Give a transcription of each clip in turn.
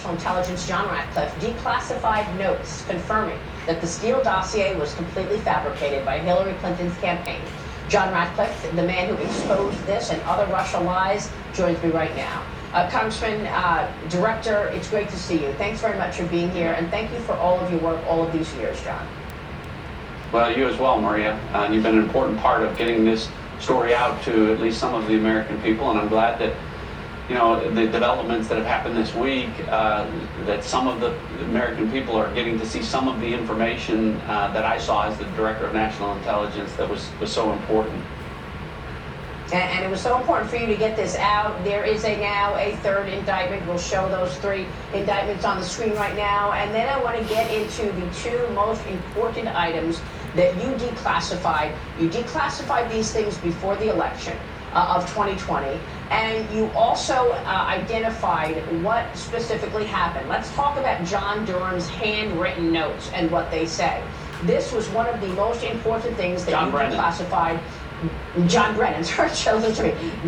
National Intelligence John Ratcliffe declassified notes confirming that the Steele dossier was completely fabricated by Hillary Clinton's campaign. John Ratcliffe, the man who exposed this and other Russia lies, joins me right now. Congressman, Director, it's great to see you. Thanks very much for being here, and thank you for all of your work all of these years, John. Well, you as well, Maria. And you've been an important part of getting this story out to at least some of the American people, and I'm glad that, you know, the developments that have happened this week, that some of the American people are getting to see some of the information that I saw as the Director of National Intelligence that was so important. And it was so important for you to get this out. There is now a third indictment. We'll show those 3 indictments on the screen right now. And then I want to get into the 2 most important items that you declassified. You declassified these things before the election of 2020. And you also identified what specifically happened. Let's talk about John Durham's handwritten notes and what they say. This was one of the most important things that you declassified. John Brennan's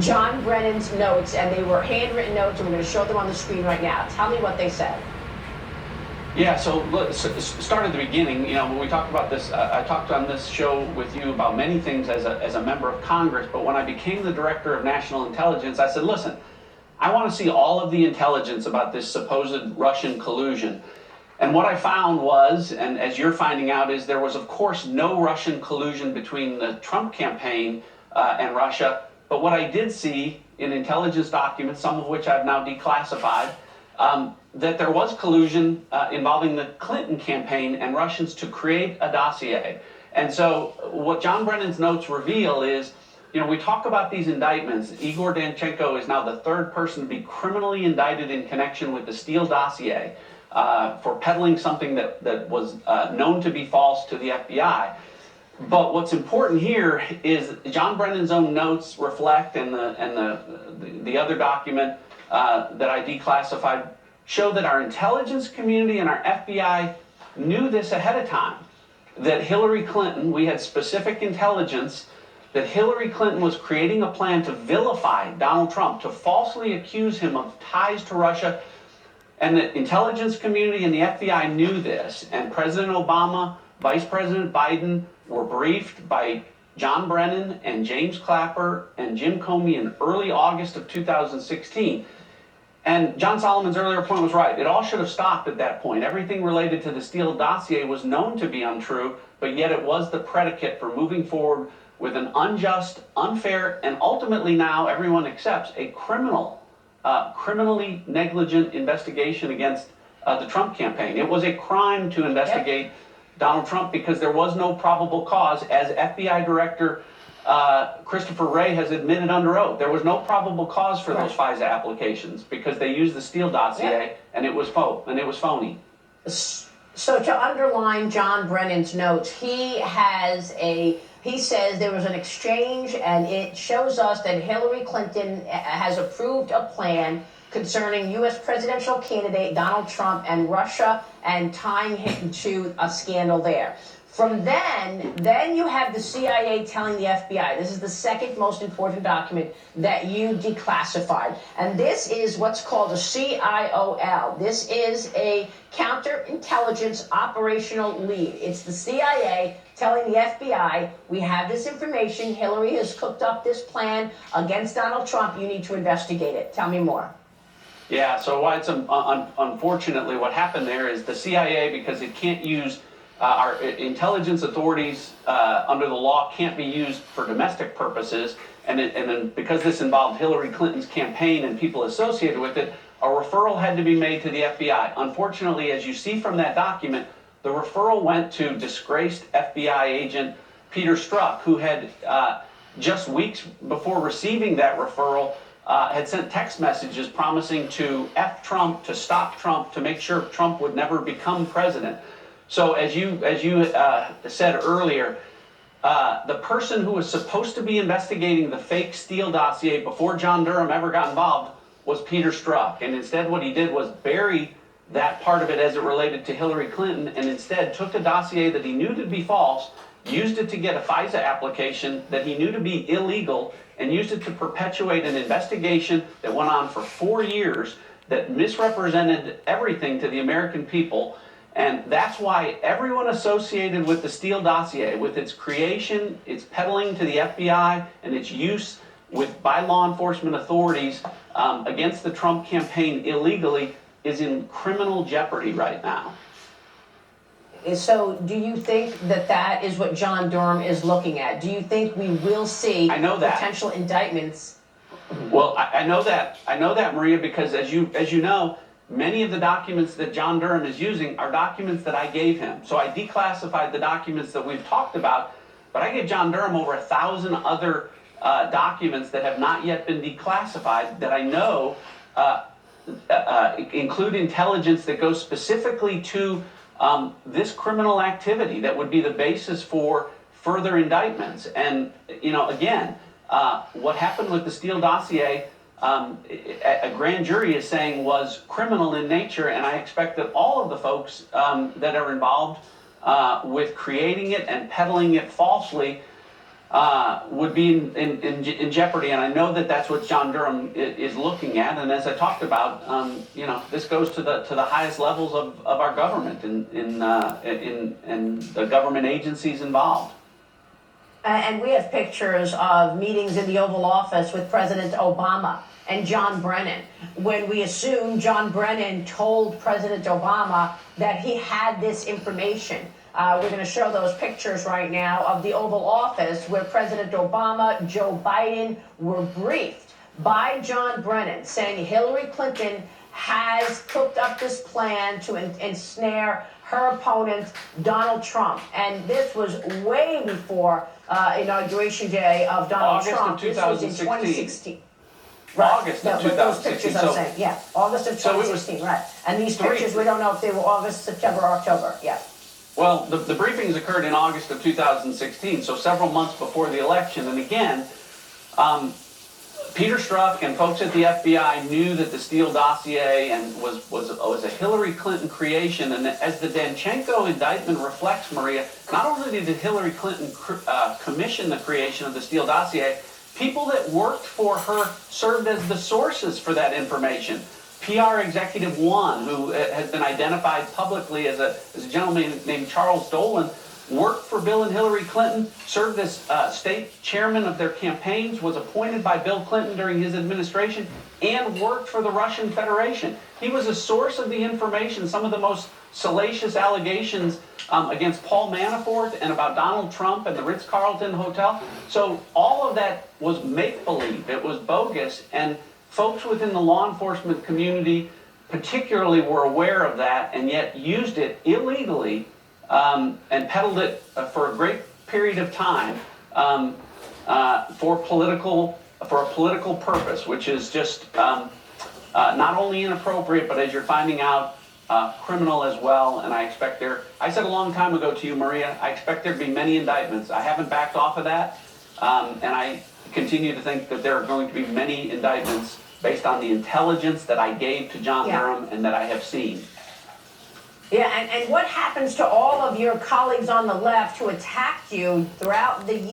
John Brennan's notes, and they were handwritten notes, and we're going to show them on the screen right now. Tell me what they said. Yeah, so let's start at the beginning. You know, when we talked about this, I talked on this show with you about many things as a member of Congress, but when I became the Director of National Intelligence, I said, listen, I want to see all of the intelligence about this supposed Russian collusion. And what I found was, and as you're finding out, is there was, of course, no Russian collusion between the Trump campaign and Russia. But what I did see in intelligence documents, some of which I've now declassified, that there was collusion involving the Clinton campaign and Russians to create a dossier. And so what John Brennan's notes reveal is, you know, we talk about these indictments. Igor Danchenko is now the 3rd person to be criminally indicted in connection with the Steele dossier. For peddling something that was known to be false to the FBI. But what's important here is John Brennan's own notes reflect, and the other document that I declassified show that our intelligence community and our FBI knew this ahead of time, that Hillary Clinton, we had specific intelligence that Hillary Clinton was creating a plan to vilify Donald Trump, to falsely accuse him of ties to Russia. And the intelligence community and the FBI knew this, and President Obama, Vice President Biden were briefed by John Brennan and James Clapper and Jim Comey in early August of 2016. And John Solomon's earlier point was right. It all should have stopped at that point. Everything related to the Steele dossier was known to be untrue, but yet it was the predicate for moving forward with an unjust, unfair, and ultimately now everyone accepts a criminally negligent investigation against the Trump campaign. It was a crime to investigate Donald Trump because there was no probable cause, as FBI Director Christopher Wray has admitted under oath. There was no probable cause for those FISA applications because they used the Steele dossier and it was phony. So to underline John Brennan's notes, he says there was an exchange, and it shows us that Hillary Clinton has approved a plan concerning U.S. presidential candidate Donald Trump and Russia, and tying him to a scandal there. From then you have the CIA telling the FBI. This is the 2nd most important document that you declassified. And this is what's called a CIOL. This is a counterintelligence operational lead. It's the CIA telling the FBI, we have this information. Hillary has cooked up this plan against Donald Trump. You need to investigate it. Tell me more. Yeah, so why it's unfortunately what happened there is the CIA, because it can't use our intelligence authorities under the law can't be used for domestic purposes, and then because this involved Hillary Clinton's campaign and people associated with it, a referral had to be made to the FBI. Unfortunately, as you see from that document, the referral went to disgraced FBI agent Peter Strzok, who had just weeks before receiving that referral had sent text messages promising to F Trump, to stop Trump, to make sure Trump would never become president. So as you said earlier, the person who was supposed to be investigating the fake Steele dossier before John Durham ever got involved was Peter Strzok. And instead what he did was bury that part of it as it related to Hillary Clinton, and instead took a dossier that he knew to be false, used it to get a FISA application that he knew to be illegal, and used it to perpetuate an investigation that went on for 4 years that misrepresented everything to the American people. And that's why everyone associated with the Steele dossier, with its creation, its peddling to the FBI, and its use by law enforcement authorities against the Trump campaign illegally, is in criminal jeopardy right now. So do you think that that is what John Durham is looking at? Do you think we will see I know that. potential indictments? Well, I know that, Maria, because as you know, many of the documents that John Durham is using are documents that I gave him. So I declassified the documents that we've talked about, but I gave John Durham over 1,000 other documents that have not yet been declassified that I know include intelligence that goes specifically to this criminal activity that would be the basis for further indictments. And, you know, again, what happened with the Steele dossier, a grand jury is saying was criminal in nature, and I expect that all of the folks that are involved with creating it and peddling it falsely would be in jeopardy. And I know that that's what John Durham is looking at. And as I talked about, you know, this goes to the highest levels of our government and the government agencies involved. And we have pictures of meetings in the Oval Office with President Obama and John Brennan, when we assume John Brennan told President Obama that he had this information. We're going to show those pictures right now of the Oval Office where President Obama, Joe Biden were briefed by John Brennan saying Hillary Clinton has cooked up this plan to ensnare her opponent, Donald Trump. And this was way before inauguration day of Donald August Trump. of 2016. This was in 2016. August of No, but those 2016. pictures I'm saying, yeah, August of So it was 2016, right. And these three- pictures, we don't know if they were August, September, or October, yeah. Well, the briefings occurred in August of 2016, so several months before the election. And again, Peter Strzok and folks at the FBI knew that the Steele dossier and was a Hillary Clinton creation. And as the Danchenko indictment reflects, Maria, not only did Hillary Clinton commission the creation of the Steele dossier, people that worked for her served as the sources for that information. PR Executive One, who has been identified publicly as a gentleman named Charles Dolan, worked for Bill and Hillary Clinton, served as state chairman of their campaigns, was appointed by Bill Clinton during his administration, and worked for the Russian Federation. He was a source of the information, some of the most salacious allegations against Paul Manafort and about Donald Trump and the Ritz-Carlton Hotel. So all of that was make-believe. It was bogus. And folks within the law enforcement community particularly were aware of that and yet used it illegally and peddled it for a great period of time for a political purpose, which is just not only inappropriate, but as you're finding out, criminal as well. And I expect I said a long time ago to you, Maria, I expect there to be many indictments. I haven't backed off of that, and I continue to think that there are going to be many indictments based on the intelligence that I gave to John Durham and that I have seen. Yeah, and what happens to all of your colleagues on the left who attacked you throughout the